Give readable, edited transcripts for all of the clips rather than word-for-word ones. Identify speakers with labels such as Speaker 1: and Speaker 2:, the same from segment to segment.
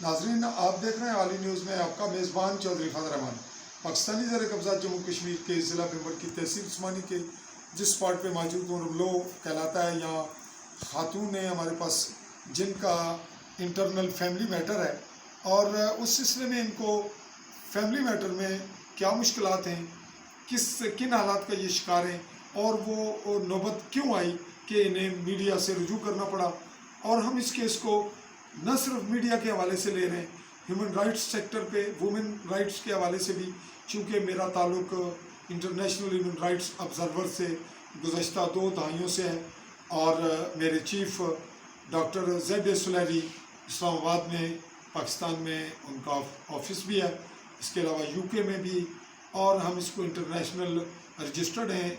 Speaker 1: ناظرین، آپ دیکھ رہے ہیں عالی نیوز میں آپ کا میزبان چودھری فضل رحمان۔ پاکستانی زیر قبضہ جموں کشمیر کے ضلع بھنبر کی تحصیل عثمانی کے جس اسپاٹ پہ موجود ہوں رملو کہلاتا ہے، یہاں خاتون ہیں ہمارے پاس جن کا انٹرنل فیملی میٹر ہے، اور اس سلسلے میں ان کو فیملی میٹر میں کیا مشکلات ہیں، کن حالات کا یہ شکار ہیں، اور وہ نوبت کیوں آئی کہ انہیں میڈیا سے رجوع کرنا پڑا۔ اور ہم اس کیس کو نہ صرف میڈیا کے حوالے سے لے رہے ہیں، ہیومن رائٹس سیکٹر پہ وومن رائٹس کے حوالے سے بھی، چونکہ میرا تعلق انٹرنیشنل ہیومن رائٹس آبزرور سے گزشتہ 2 دہائیوں سے ہے، اور میرے چیف ڈاکٹر زید سلیری اسلام آباد میں پاکستان میں ان کا آفس بھی ہے، اس کے علاوہ یو کے میں بھی، اور ہم اس کو انٹرنیشنل رجسٹرڈ ہیں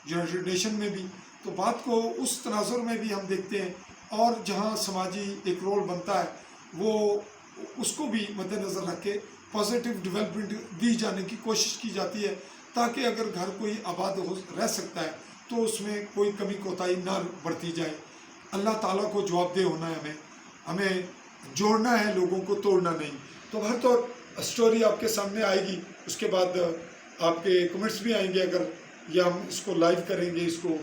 Speaker 1: یونائٹڈ نیشن میں بھی۔ تو بات کو اس تناظر میں بھی ہم دیکھتے ہیں، اور جہاں سماجی ایک رول بنتا ہے وہ اس کو بھی مد نظر رکھ کے پازیٹیو ڈیولپمنٹ دی جانے کی کوشش کی جاتی ہے، تاکہ اگر گھر کوئی آباد رہ سکتا ہے تو اس میں کوئی کمی کوتاہی نہ برتی جائے۔ اللہ تعالیٰ کو جواب دہ ہونا ہے، ہمیں جوڑنا ہے، لوگوں کو توڑنا نہیں۔ تو ہر طور اسٹوری آپ کے سامنے آئے گی، اس کے بعد آپ کے کمنٹس بھی آئیں گے، اگر یا ہم اس کو لائیو کریں گے، اس کو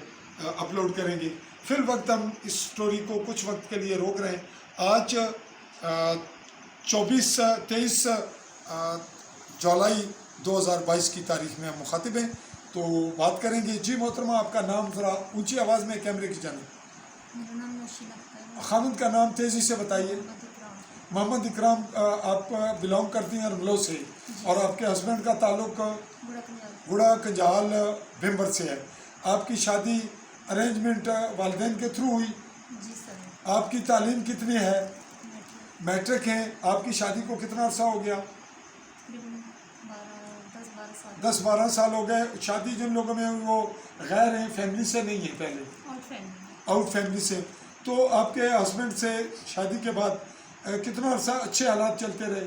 Speaker 1: اپلوڈ کریں گے۔ فی الوقت ہم اس سٹوری کو کچھ وقت کے لیے روک رہے ہیں۔ آج 23 جولائی 2022 کی تاریخ میں ہم مخاطب ہیں، تو بات کریں گے۔ جی محترمہ، آپ کا نام ذرا اونچی آواز میں کیمرے کی جانب۔
Speaker 2: میرا نام نوشین اختر ہے۔
Speaker 1: خامد کا نام تیزی سے بتائیے۔ محمد اکرام، آپ بلانگ کرتی ہیں رملو سے، اور آپ کے ہسبینڈ کا تعلق گڑا کنجال بھنبر سے ہے۔ آپ کی شادی ارینجمنٹ والدین کے تھرو ہوئی؟
Speaker 2: جی سر۔
Speaker 1: آپ کی تعلیم کتنی ہے؟ میٹرک ہیں۔ آپ کی شادی کو کتنا عرصہ ہو گیا؟ 10-12 سال ہو گئے۔ شادی جن لوگوں میں وہ غیر ہیں، فیملی سے نہیں ہے، پہلے آؤٹ فیملی سے۔ تو آپ کے ہسبینڈ سے شادی کے بعد کتنا عرصہ اچھے حالات چلتے رہے؟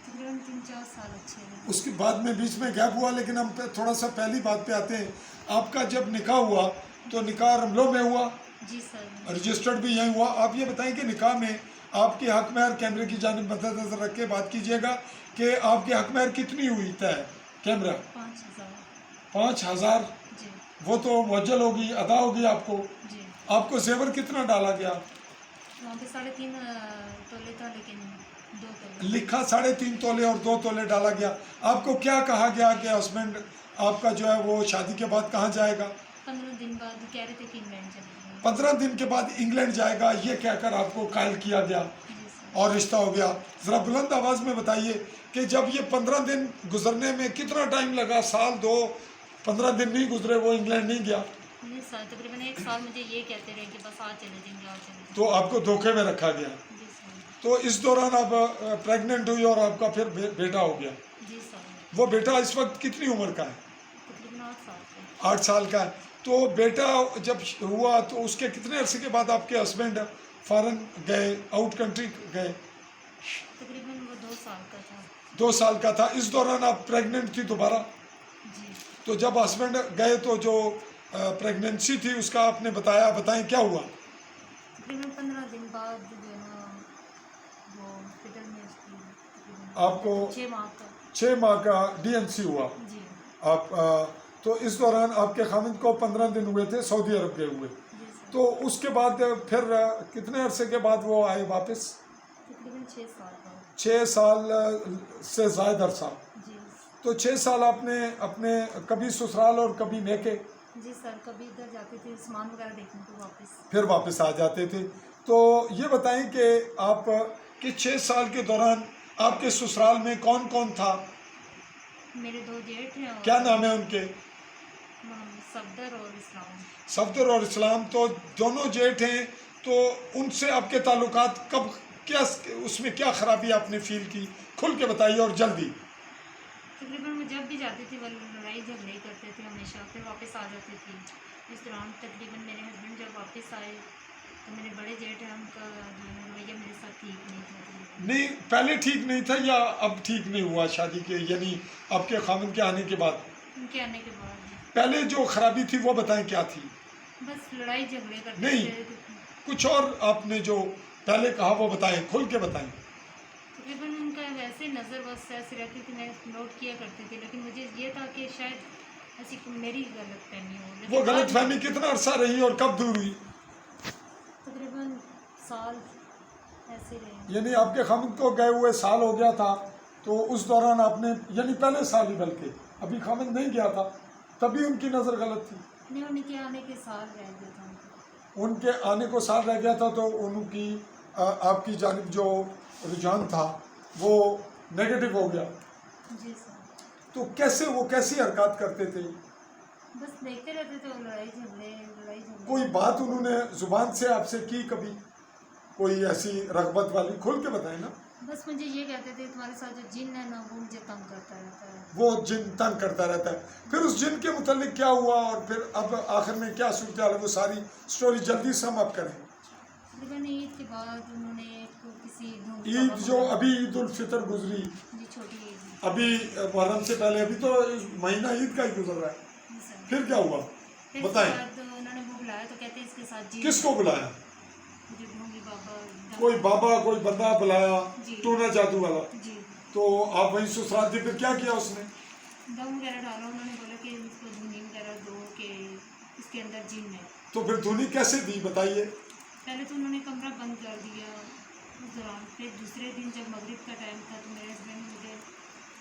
Speaker 2: تقریباً 3-4 سال اچھے رہے۔
Speaker 1: اس کے بعد میں بیچ میں گیپ ہوا، لیکن ہم تھوڑا سا پہلی بات پہ آتے ہیں۔ آپ کا جب نکاح ہوا تو نکاح رملو میں ہوا؟
Speaker 2: جی سر۔
Speaker 1: رجسٹرڈ بھی یہیں ہوا۔ آپ یہ بتائیں کہ نکاح میں آپ کے حق مہر، کیمرے کی جانب مد نظر رکھ کے بات کیجیے گا، کہ آپ کے حق مہر کتنی ہوئی طے؟ کیمرہ 5,000۔
Speaker 2: جی۔
Speaker 1: وہ تو معجل ہوگی، ادا ہوگی آپ کو۔
Speaker 2: جی۔
Speaker 1: آپ کو زیور کتنا ڈالا گیا؟
Speaker 2: وہاں پہ 3.5 تولے تھا، لیکن 2 تولے
Speaker 1: لکھا 3.5 تولے اور 2 تولے ڈالا گیا۔ آپ کو کیا کہا گیا کہ ہسبینڈ آپ کا جو ہے وہ شادی کے بعد کہاں جائے گا؟
Speaker 2: 15 دن بعد کہہ رہے تھے کہ انگلینڈ چلے جائیں۔
Speaker 1: 15 دن کے بعد انگلینڈ جائے گا، یہ کہہ کر آپ کو قائل کیا گیا،
Speaker 2: جی سر۔
Speaker 1: اور رشتہ ہو گیا۔ ذرا بلند آواز میں بتائیے کہ جب یہ 15 دن گزرنے میں کتنا ٹائم لگا؟ سال 2، 15 دن نہیں گزرے وہ انگلینڈ نہیں گیا؟
Speaker 2: نہیں سر، تقریباً 1 سال مجھے یہ کہتے رہے کہ بس آج چلے جائیں گے، آج چلے جائیں
Speaker 1: تو آپ کو دھوکے میں رکھا گیا۔
Speaker 2: گے۔ جی سر۔
Speaker 1: تو اس دوران آپ پریگننٹ ہوئی، اور آپ کا پھر بیٹا ہو گیا۔
Speaker 2: جی سر۔
Speaker 1: وہ بیٹا اس وقت کتنی عمر کا ہے؟
Speaker 2: تقریباً 8 سال کا۔
Speaker 1: 8 سال کا ہے۔ تو بیٹا جب ہوا تو اس کے کتنے عرصے کے بعد آپ کے ہسبینڈ فارن گئے، آؤٹ کنٹری گئے؟
Speaker 2: تقریباً وہ 2 سال کا تھا۔
Speaker 1: 2 سال کا تھا۔ اس دوران آپ پریگننٹ تھی دوبارہ؟
Speaker 2: جی۔
Speaker 1: تو جب ہسبینڈ گئے تو جو پریگننسی تھی اس کا آپ نے بتایا، بتائیں کیا ہوا؟
Speaker 2: تقریباً 15 دن بعد جو ہے نا وہ ہاسپٹل میں اس کی
Speaker 1: آپ کو
Speaker 2: 6 ماہ کا
Speaker 1: 6 ماہ کا ڈی این سی ہوا۔
Speaker 2: جی۔
Speaker 1: آپ تو اس دوران آپ کے خامد کو 15 دن ہوئے تھے، سعودی عرب گئے ہوئے۔
Speaker 2: جی سر۔
Speaker 1: تو اس کے بعد پھر کتنے عرصے کے بعد وہ آئے واپس؟
Speaker 2: تقریباً 6 سال کا۔
Speaker 1: 6 سال سے زائد عرصہ۔
Speaker 2: جی۔
Speaker 1: تو 6 سال آپ نے اپنے کبھی سسرال اور کبھی میکے؟
Speaker 2: جی سر، کبھی ادھر جاتے تھے سامان وغیرہ دیکھنے کو،
Speaker 1: پھر واپس آ جاتے تھے۔ تو یہ بتائیں کہ آپ کے 6 سال کے دوران آپ کے سسرال میں کون کون تھا؟
Speaker 2: میرے 2 جیٹھ ہیں، اور
Speaker 1: کیا نام ہے ان کے؟
Speaker 2: صفدر اور اسلام۔
Speaker 1: صفدر اور اسلام۔ تو دونوں جیٹھ ہیں، تو ان سے آپ کے تعلقات کب، کیا اس میں کیا خرابی آپ نے فیل کی؟ کھل کے بتائیے اور جلدی۔
Speaker 2: تقریباً میں جب بھی جاتی تھی وہ لڑائی جھگڑے کرتے تھے ہمیشہ، پھر واپس آ جاتی تھی۔ اس دوران تقریباً میرے ہسبینڈ جب واپس آئے تو میرے بڑے جیٹھ ہیں، ان کا رویہ میرے ساتھ ٹھیک نہیں تھا۔
Speaker 1: نہیں، پہلے ٹھیک نہیں تھا یا اب ٹھیک نہیں ہوا شادی کے، یعنی آپ کے خامد کے آنے کے بعد؟
Speaker 2: ان کے آنے کے بعد
Speaker 1: پہلے جو خرابی تھی وہ بتائیں کیا تھی؟
Speaker 2: بس لڑائی جھگڑے کرتے
Speaker 1: نہیں،
Speaker 2: تھے۔
Speaker 1: کچھ اور آپ نے جو پہلے کہا وہ بتائیں، کھل کے بتائیں۔
Speaker 2: तकरीबन उनका वैसे नज़र बस ऐसी रहती थी, मैं नोट किया करती थी, लेकिन मुझे ये था कि शायद ऐसी मेरी गलत फहमी हो,
Speaker 1: वो
Speaker 2: लेकिन
Speaker 1: गलत
Speaker 2: बाद
Speaker 1: फहमी
Speaker 2: में
Speaker 1: कितना अरसा रही और कब दूर हुई?
Speaker 2: तकरीबन साल ऐसे रहे।
Speaker 1: यानी आपके खामद को गए हुए साल हो गया था, तो उस दौरान आपने, यानी पहले साल ही बल्कि अभी खामद नहीं गया था, तभी उनकी नज़र गलत थी।
Speaker 2: नहीं, उनके आने के साल रह गया था उनको।
Speaker 1: उनके आने को साल रह गया था, तो उनकी आपकी जानिब जो रुझान था वो नेगेटिव हो गया।
Speaker 2: जी सर।
Speaker 1: तो कैसे, वो कैसी हरकत करते थे?
Speaker 2: बस देखते रहते थे, वो लड़ाई झगड़े।
Speaker 1: कोई बात उन्होंने जुबान से आपसे की कभी, कोई ऐसी रगबत वाली? खुल के बताएं ना।
Speaker 2: बस मुझे ये कहते थे तुम्हारे साथ जो जिन है ना वो मुझे तंग करता रहता है।
Speaker 1: वो जिन तंग करता रहता है। फिर उस जिन के मुतालिक क्या हुआ, और फिर अब आखिर में क्या सूरत हाल है, वो सारी स्टोरी जल्दी से हम आप करें।
Speaker 2: तकरीबन ईद के बाद उन्होंने किसी
Speaker 1: ईद जो अभी ईद उल फितर गुजरी,
Speaker 2: जी छोटी ईद।
Speaker 1: अभी मुहर्रम से पहले, अभी तो महीना ईद का ही गुजर रहा है,
Speaker 2: जी सर।
Speaker 1: फिर क्या हुआ
Speaker 2: फिर
Speaker 1: बताएं।
Speaker 2: उसके बाद उन्होंने वो बुलाया तो कहते हैं इसके साथ जी।
Speaker 1: किसको बुलाया?
Speaker 2: जो ढोंगी बाबा।
Speaker 1: कोई बाबा, कोई बंदा बुलाया,
Speaker 2: जी।
Speaker 1: टोना जादू वाला।
Speaker 2: जी।
Speaker 1: तो आप वहीं ससुराल थे, फिर क्या किया उसने?
Speaker 2: दम वगैरह डाला, उन्होंने बोला कि इसको धुनी वगैरह दो कि इसके अंदर जिन है।
Speaker 1: तो फिर धुनी कैसे दी बताइए?
Speaker 2: पहले तो उन्होंने कमरा बंद कर दिया उस दौरान। फिर दूसरे दिन जब मगरिब का टाइम था तो मेरे हस्बैंड ने मुझे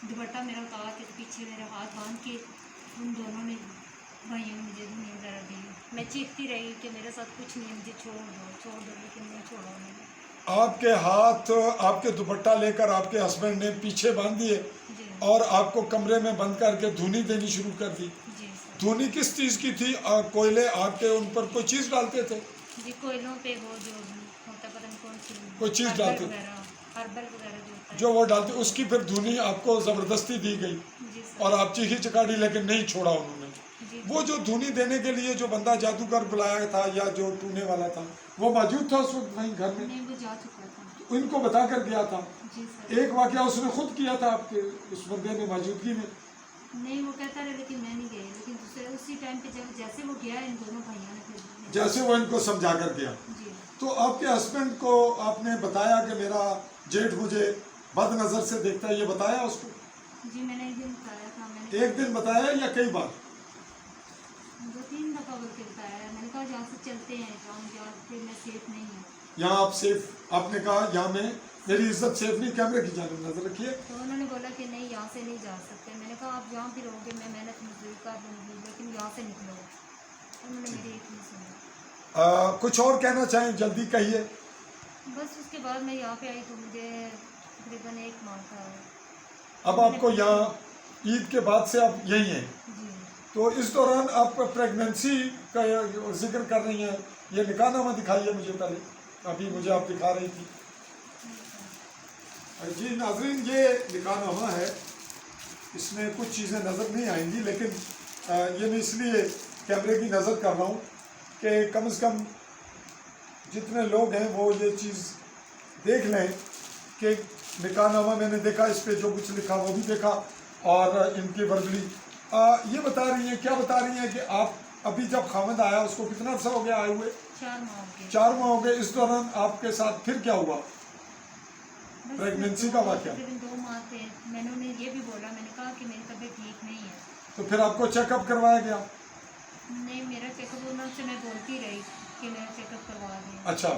Speaker 2: दुपट्टा मेरा उतार के पीछे मेरा हाथ बांध के उन दोनों ने भाइयों ने मुझे धुनी वगैरह दी। मैं चीखती रही कि मेरे साथ कुछ नहीं है, मुझे छोड़ दो, लेकिन नहीं छोड़ा उन्होंने।
Speaker 1: आपके हाथ, आपके दुपट्टा लेकर आपके हस्बैंड ने पीछे बांध दिए
Speaker 2: जी।
Speaker 1: और आपको कमरे में बंद करके धुनी देनी शुरू कर दी।
Speaker 2: जी सर।
Speaker 1: धुनी किस चीज़ की थी? कोयले, आटे, उन पर कोई चीज़ डालते थे?
Speaker 2: जी कोयलों पे वो जो होता है, पता नहीं कौन सी
Speaker 1: कोई चीज़
Speaker 2: हर्बल
Speaker 1: डालते?
Speaker 2: वगैरह, हर्बल वगैरह जो होता है।
Speaker 1: जो वो डालते, उसकी फिर धुनी आपको ज़बरदस्ती दी गई
Speaker 2: जी सर।
Speaker 1: और आप चीखी चकाड़ी, लेकिन नहीं छोड़ा उन्होंने।
Speaker 2: जी।
Speaker 1: वो जो धुनी देने के लिए जो बंदा जादूगर बुलाया था या जो टूने वाला था, वो मौजूद था उस वक्त वहीं घर में?
Speaker 2: नहीं, वो जा चुका था।
Speaker 1: इनको बता कर गया था?
Speaker 2: जी सर।
Speaker 1: एक वाकया उसने खुद किया था आपके उस बंदे ने मौजूदगी में?
Speaker 2: नहीं, वो कहता रहा लेकिन मैं नहीं गई। लेकिन दूसरे उसी टाइम पे जब जैसे वो गया इन दोनों भाइयों ने फिर
Speaker 1: जैसे वो इनको समझा कर गया।
Speaker 2: जी।
Speaker 1: तो आपके हस्बैंड को आपने बताया कि मेरा जेठ मुझे बद नज़र से देखता है, ये बताया उसको?
Speaker 2: जी मैंने एक दिन बताया था। मैंने
Speaker 1: एक दिन बताया या कई बार?
Speaker 2: 2-3 दफ़ा बोल के बताया। मैंने कहा यहाँ से चलते हैं, यहाँ फिर मैं सेफ नहीं हूँ।
Speaker 1: यहाँ आप सेफ, आपने कहा यहाँ में मेरी इज्जत सेफ नहीं, कैमरे की जानिब नजर रखिए।
Speaker 2: तो उन्होंने बोला कि नहीं यहाँ से नहीं जा सकते। मैंने कहा आप जहाँ भी रहोगे मैं मेहनत मजदूरी कर दूँगी, लेकिन यहाँ से निकलो। उन्होंने मेरी एक नहीं सुनी।
Speaker 1: कुछ और कहना चाहें, जल्दी कहिए।
Speaker 2: बस उसके बाद मैं यहाँ पे आई तो मुझे तकरीबन 1 माह था।
Speaker 1: अब आपको यहाँ ईद के बाद से आप यहीं हैं,
Speaker 2: जी।
Speaker 1: तो इस दौरान आप प्रेगनेंसी का जिक्र कर रही हैं, ये निकाहनामा दिखाइए मुझे पहले, अभी मुझे आप दिखा रही थी। जी नाज़रीन, ये निकाहनामा है, इसमें कुछ चीज़ें नज़र नहीं आएंगी, लेकिन ये मैं इसलिए कैमरे की नज़र कर रहा हूँ कि कम से कम जितने लोग हैं वो ये चीज़ देख लें कि निकाहनामा मैंने देखा, इस पर जो कुछ लिखा वो भी देखा, और इनकी वर्गली ये बता रही हैं, क्या बता रही हैं कि आप अभी जब खामद आया उसको कितना अर्सा हो गया आए हुए?
Speaker 2: 4 माह हो गए।
Speaker 1: 4 माह हो गए। इस दौरान आपके साथ फिर क्या हुआ?
Speaker 2: बस
Speaker 1: प्रेगनेंसी का वाक़या?
Speaker 2: तकरीबन 2 माह थे। मैंने उन्हें ये भी बोला, मैंने कहा कि मेरी तबीयत ठीक नहीं है।
Speaker 1: तो फिर आपको चेकअप करवाया गया?
Speaker 2: नहीं, मेरा चेकअप उनसे मैं बोलती रही कि मेरा चेकअप करवा दें।
Speaker 1: अच्छा,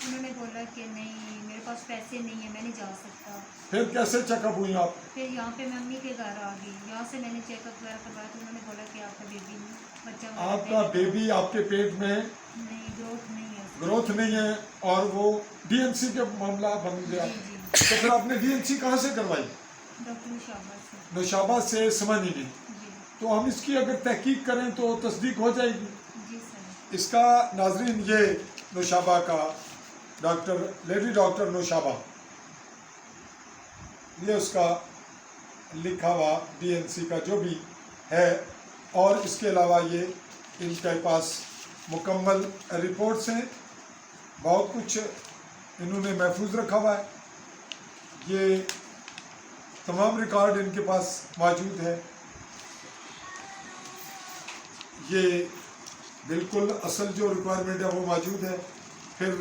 Speaker 2: उन्होंने बोला कि नहीं मेरे पास पैसे नहीं है, मैं नहीं जा सकता।
Speaker 1: फिर कैसे चेकअप हुई आप?
Speaker 2: फिर यहाँ पे मैं मम्मी के घर आ गई। यहाँ से मैंने चेकअप वगैरह करवाया तो उन्होंने बोला कि आपका बेबी बच्चा वगैरह
Speaker 1: आपका
Speaker 2: नहीं है।
Speaker 1: बेबी आपके पेट में
Speaker 2: नहीं, ग्रोथ नहीं है उसकी।
Speaker 1: ग्रोथ नहीं है, और वो डीएनसी के मामला बन गया।
Speaker 2: जी जी।
Speaker 1: तो फिर आपने डीएनसी कहाँ से करवाई?
Speaker 2: डॉक्टर निशाबा से।
Speaker 1: नौशाबा से समानी में।
Speaker 2: जी।
Speaker 1: तो हम इसकी अगर तहकीक करें तो तस्दीक हो जाएगी
Speaker 2: जी सर।
Speaker 1: इसका। नाजरीन, ये नौशाबा का डॉक्टर, लेडी डॉक्टर नौशाबा, ये उसका लिखा हुआ डीएनसी का जो भी है, और इसके अलावा ये इनके पास मुकम्मल रिपोर्ट्स हैं, बहुत कुछ इन्होंने महफूज रखा हुआ है। ये तमाम रिकॉर्ड इनके पास मौजूद है। ये बिल्कुल असल जो रिक्वायरमेंट है वो मौजूद है। फिर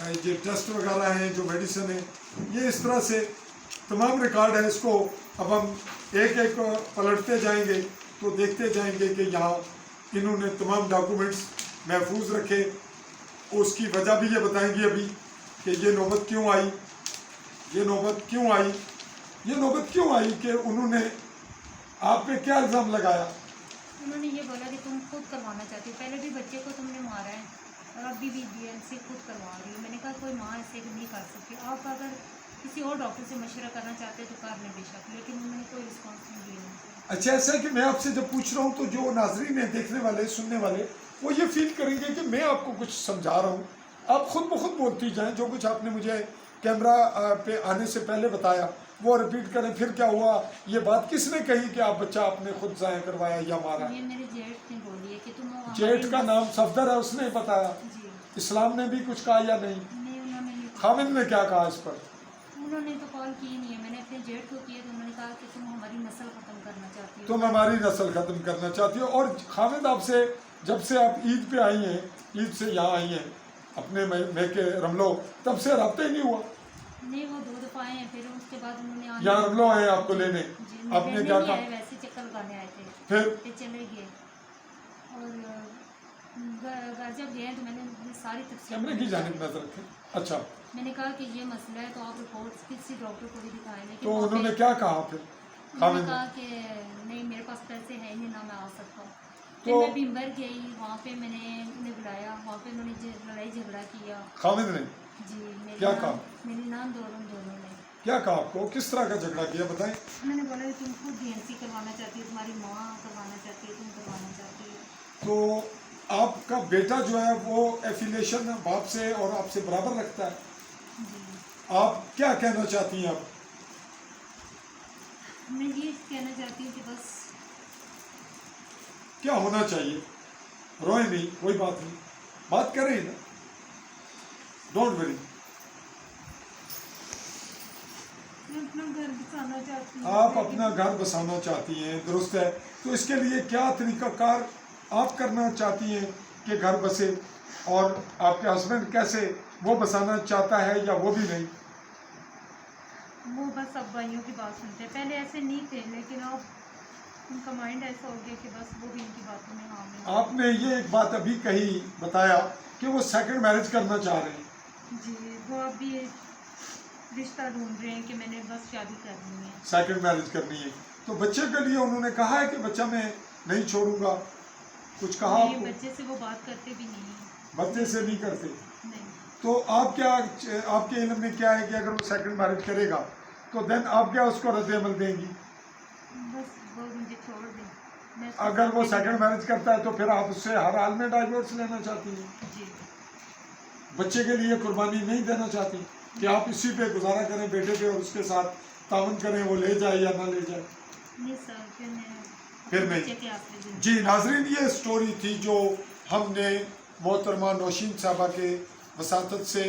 Speaker 1: ये टेस्ट वगैरह हैं, जो मेडिसिन है, ये इस तरह से तमाम रिकॉर्ड है। इसको अब हम एक एक पलटते जाएंगे तो देखते जाएंगे कि यहाँ इन्होंने तमाम डॉक्यूमेंट्स महफूज रखे। उसकी वजह भी ये बताएंगी अभी कि ये नौबत क्यों आई, ये नौबत क्यों आई, ये नौबत क्यों आई कि उन्होंने आप पे क्या इल्ज़ाम लगाया।
Speaker 2: उन्होंने ये बोला कि तुम खुद करवाना चाहती हो, पहले भी बच्चे को तुमने मारा है और अभी भी DNC खुद करवा रही हो। मैंने कहा कोई माँ ऐसे नहीं कर सकती, आप अगर किसी और डॉक्टर से मशवरा करना चाहते तो कर लें बेशक, लेकिन उन्होंने कोई रिस्पॉन्स नहीं दिया।
Speaker 1: अच्छा, ऐसा है कि मैं आपसे जब पूछ रहा हूँ तो जो नाजरीन है, देखने वाले, सुनने वाले, वो ये फील करेंगे कि मैं आपको कुछ समझा रहा हूँ, आप खुद ब खुद बोलती जाएं। जो कुछ आपने मुझे कैमरा पे आने से पहले बताया वो रिपीट करें। फिर क्या हुआ, ये बात किसने कही कि आप बच्चा आपने खुद ज़ाया करवाया या मारा?
Speaker 2: ये मेरे जेठ ने बोली है कि तुम
Speaker 1: जेठ का नाम सफदर है, उसने बताया।
Speaker 2: जी
Speaker 1: इस्लाम ने भी कुछ कहा या नहीं?
Speaker 2: नहीं, उन्होंने नहीं,
Speaker 1: खामिद ने क्या कहा इस पर?
Speaker 2: उन्होंने तो कॉल की नहीं है। मैंने अपने जेठ को किया तो उन्होंने कहा कि तुम हमारी नस्ल ख़त्म करना चाहती हो।
Speaker 1: तुम हमारी नस्ल ख़त्म करना चाहती हो। और खामिद आपसे जब से आप ईद पे आई हैं, ईद से यहाँ आई हैं अपने मैं के रमलो, तब से रब्ता ही नहीं हुआ?
Speaker 2: नहीं, वो 2 दफ़ा आए हैं, फिर उसके बाद उन्होंने
Speaker 1: यहाँ रमलो आए आपको लेने,
Speaker 2: जी,
Speaker 1: आपने
Speaker 2: लेने
Speaker 1: क्या
Speaker 2: नहीं
Speaker 1: कहा?
Speaker 2: आए, वैसे चक्कर लगाने आए थे,
Speaker 1: फिर
Speaker 2: चले गए। और घर जब गए तो मैंने सारी
Speaker 1: कैमरे की जानिब नजर रखें। अच्छा,
Speaker 2: मैंने कहा कि ये मसला है तो आप रिपोर्ट किसी डॉक्टर को भी दिखाएं, लेकिन
Speaker 1: तो
Speaker 2: वहाँ पे
Speaker 1: उन्होंने क्या कहा फिर?
Speaker 2: उन्होंने
Speaker 1: खामिद
Speaker 2: कहा
Speaker 1: ने
Speaker 2: कि नहीं, मेरे पास पैसे हैं नहीं, ना मैं आ सकता हूँ। फिर
Speaker 1: तो
Speaker 2: मैं भीमबर गई, वहाँ पे मैंने उन्हें बुलाया, वहाँ पे उन्होंने लड़ाई झगड़ा किया।
Speaker 1: खामिद ने
Speaker 2: जी, मेरी
Speaker 1: क्या
Speaker 2: नान-
Speaker 1: कहा?
Speaker 2: मेरी नान दोनों ने।
Speaker 1: क्या कहा आपको, किस तरह का झगड़ा किया बताएं?
Speaker 2: मैंने बोला कि तुम खुद DNC करवाना चाहती हो, तुम्हारी माँ करवाना चाहती है, तुम करवाना चाहती हो।
Speaker 1: तो आपका बेटा जो है वो एफिलिएशन बाप से और आपसे बराबर रखता है।
Speaker 2: जी,
Speaker 1: आप क्या कहना चाहती हैं? आप
Speaker 2: मैं ये कहना चाहती हूँ कि बस
Speaker 1: क्या होना चाहिए? रोए नहीं, कोई बात नहीं, बात करें ना, डोंट वरी।
Speaker 2: मैं अपना घर बसाना चाहती हूँ।
Speaker 1: आप अपना घर बसाना चाहती हैं, दुरुस्त है। तो इसके लिए क्या तरीक़ाकार आप करना चाहती हैं कि घर बसे, और आपके हस्बैंड कैसे, वो बसाना चाहता है या वो भी नहीं?
Speaker 2: वो बस अब भाइयों की बात सुनते हैं, पहले ऐसे नहीं थे, लेकिन अब उनका माइंड ऐसा हो गया कि बस वो भी इनकी बातों में हामिल।
Speaker 1: आपने ये एक बात अभी कही, बताया कि वो सेकंड मैरिज करना चाह रहे हैं।
Speaker 2: जी, वो अभी रिश्ता ढूंढ रहे हैं कि मैंने बस शादी करनी है।
Speaker 1: सेकंड मैरिज करनी है। तो बच्चे के लिए उन्होंने कहा है कि बच्चा मैं नहीं छोड़ूंगा, कुछ कहा
Speaker 2: नहीं,
Speaker 1: आपको?
Speaker 2: बच्चे से वो बात करते भी नहीं है।
Speaker 1: बच्चे से नहीं करते।
Speaker 2: नहीं,
Speaker 1: तो आप क्या, आपके इल्म में क्या है कि अगर वो सेकंड मैरिज करेगा तो देन आप क्या उसको रद्द अमल देंगी?
Speaker 2: बस वो मुझे छोड़ दे। मैं उसके
Speaker 1: अगर वो
Speaker 2: साथ
Speaker 1: सेकंड मैरिज करता है तो फिर आप उससे हर हाल में डाइवोर्स लेना चाहती हैं?
Speaker 2: जी,
Speaker 1: बच्चे के लिए कुर्बानी नहीं देना चाहती कि आप इसी पे गुजारा करें, बेटे पे, और उसके साथ तावन करें, वो ले जाए या ना ले जाए?
Speaker 2: नहीं सर,
Speaker 1: फिर नहीं।
Speaker 2: बच्चे के आसरे जिंदगी।
Speaker 1: जी नाजरीन, ये स्टोरी थी जो हमने मोहतरमा नौशीन साहबा के वसातत से,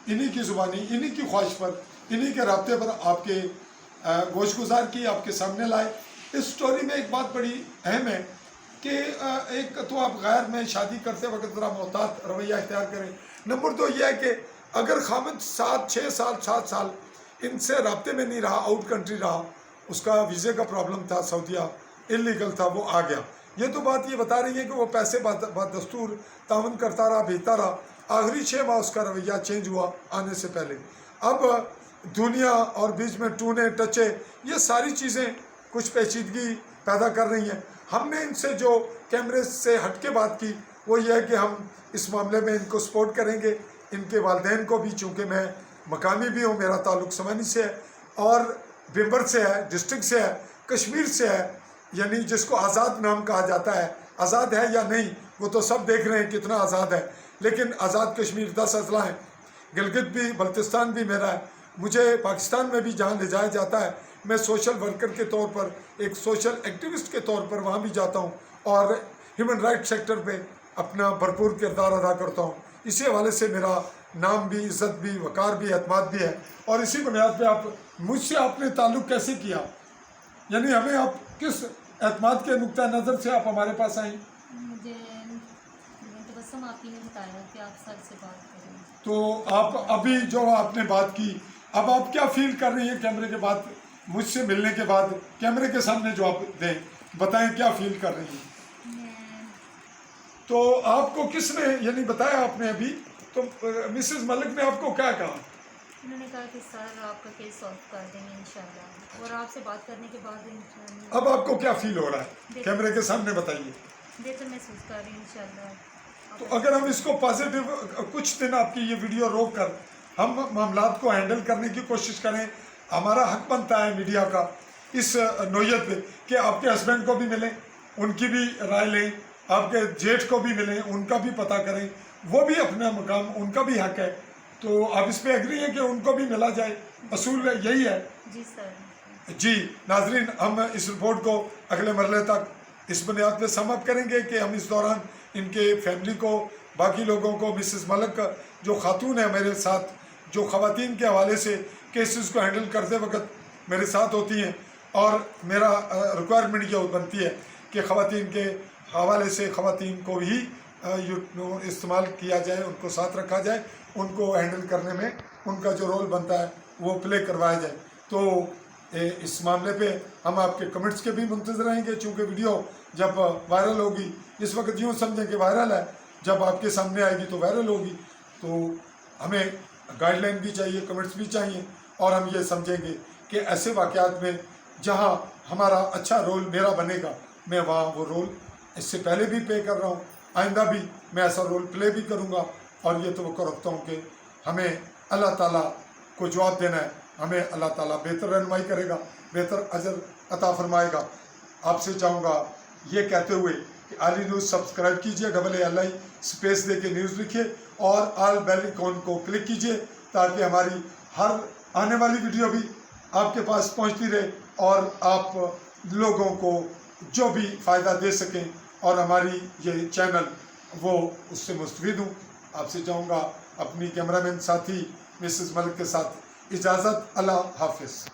Speaker 1: इन्हीं की ज़ुबानी, इन्हीं की ख्वाहिश पर, इन्हीं के राब्ते पर आपके गोशगुजार की, आपके सामने लाए। इस स्टोरी में एक बात बड़ी अहम है कि एक तो आप गैर में शादी करते वक्त ज़रा मोहतात रवैया इख्तियार करें। नंबर 2 ये है कि अगर खामिद 6 साल 7 साल इनसे राब्ते में नहीं रहा, आउट कंट्री रहा, उसका वीज़े का प्रॉब्लम था, सऊदीया इलीगल था, वो आ गया, ये तो बात ये बता रही है कि वो पैसे बदस्तूर तावन करता रहा, भेजता रहा। आखिरी 6 माह उसका रवैया चेंज हुआ आने से पहले। अब दुनिया और बीच में टूने टचे, ये सारी चीज़ें कुछ पेचीदगी पैदा कर रही हैं। हमने इनसे जो कैमरे से हट के बात की वो ये है कि हम इस मामले में इनको सपोर्ट करेंगे, इनके वालिदैन को भी, चूँकि मैं मकामी भी हूँ, मेरा ताल्लुक़ समानी से है और बिम्बर से है, डिस्ट्रिक्ट से है, कश्मीर से है, यानी जिसको आज़ाद नाम कहा जाता है। आज़ाद है या नहीं वो तो सब देख रहे हैं कितना आज़ाद है, लेकिन आज़ाद कश्मीर 10 अजला है, गिलगित भी, बल्तिस्तान भी मेरा है। मुझे पाकिस्तान में भी जहाँ ले जाया जाता है, मैं सोशल वर्कर के तौर पर, एक सोशल एक्टिविस्ट के तौर पर वहाँ भी जाता हूँ और ह्यूमन राइट सेक्टर पे अपना भरपूर किरदार अदा करता हूँ। इसी हवाले से मेरा नाम भी, इज़्ज़त भी, वक़ार भी, एतमाद भी है। और इसी बुनियाद पे आप मुझसे आपने ताल्लुक़ कैसे किया, यानी हमें आप किस एतमाद के नुक्ता नज़र से आप हमारे पास आई?
Speaker 2: मुझे तबस्सुम आपी ने बताया कि आप सर से बात करें।
Speaker 1: تو آپ ابھی جو آپ نے بات کی، اب آپ کیا فیل کر رہی ہیں کیمرے کے بعد، مجھ سے ملنے کے بعد کیمرے کے سامنے جو آپ دیں بتائیں کیا فیل کر رہی ہیں؟
Speaker 2: میں
Speaker 1: تو آپ کو کس نے یعنی بتایا آپ نے ابھی، تو مسز ملک نے آپ کو کیا کہا؟
Speaker 2: انہوں نے کہا کہ سر آپ کا کیس سالو کر دیں گے انشاءاللہ، اور آپ سے بات کرنے کے بعد انشاءاللہ
Speaker 1: اب آپ کو کیا فیل ہو رہا ہے کیمرے کے سامنے بتائیے؟
Speaker 2: بہتر محسوس کر رہی ہوں انشاءاللہ۔
Speaker 1: تو اگر ہم اس کو پازیٹیو کچھ دن آپ کی یہ ویڈیو روک کر ہم معاملات کو ہینڈل کرنے کی کوشش کریں، ہمارا حق بنتا ہے میڈیا کا اس نوعیت پہ کہ آپ کے ہسبینڈ کو بھی ملیں، ان کی بھی رائے لیں، آپ کے جیٹھ کو بھی ملیں، ان کا بھی پتہ کریں، وہ بھی اپنا مقام، ان کا بھی حق ہے۔ تو آپ اس پہ ایگری ہیں کہ ان کو بھی ملا جائے، اصول یہی ہے؟
Speaker 2: جی سر۔
Speaker 1: جی ناظرین، ہم اس رپورٹ کو اگلے مرحلے تک اس بنیاد پہ سم اپ کریں گے کہ ہم اس دوران ان کے فیملی کو، باقی لوگوں کو، مسز ملک جو خاتون ہے میرے ساتھ، جو خواتین کے حوالے سے کیسز کو ہینڈل کرتے وقت میرے ساتھ ہوتی ہیں، اور میرا ریکوائرمنٹ یہ بنتی ہے کہ خواتین کے حوالے سے خواتین کو ہی استعمال کیا جائے، ان کو ساتھ رکھا جائے، ان کو ہینڈل کرنے میں ان کا جو رول بنتا ہے وہ پلے کروایا جائے۔ تو اس معاملے پہ ہم آپ کے کمنٹس کے بھی منتظر رہیں گے، چونکہ ویڈیو جب وائرل ہوگی، اس وقت یوں سمجھیں کہ وائرل ہے، جب آپ کے سامنے آئے گی تو وائرل ہوگی، تو ہمیں گائیڈ لائن بھی چاہیے، کمنٹس بھی چاہیے، اور ہم یہ سمجھیں گے کہ ایسے واقعات میں جہاں ہمارا اچھا رول میرا بنے گا، میں وہاں وہ رول اس سے پہلے بھی پلے کر رہا ہوں، آئندہ بھی میں ایسا رول پلے بھی کروں گا، اور یہ توقع رکھتا ہوں کہ ہمیں اللہ تعالیٰ کو جواب دینا ہے، ہمیں اللہ تعالیٰ بہتر رہنمائی کرے گا، بہتر اجر عطا فرمائے گا۔ آپ سے چاہوں گا یہ کہتے ہوئے کہ علی نیوز سبسکرائب کیجئے، ALI اسپیس دے کے نیوز لکھیے، اور آل بیل آئیکن کو کلک کیجئے تاکہ ہماری ہر آنے والی ویڈیو بھی آپ کے پاس پہنچتی رہے، اور آپ لوگوں کو جو بھی فائدہ دے سکیں، اور ہماری یہ چینل وہ اس سے مستفید ہوں۔ آپ سے چاہوں گا اپنی کیمرہ مین ساتھی مسز ملک کے ساتھ اجازت، اللہ حافظ۔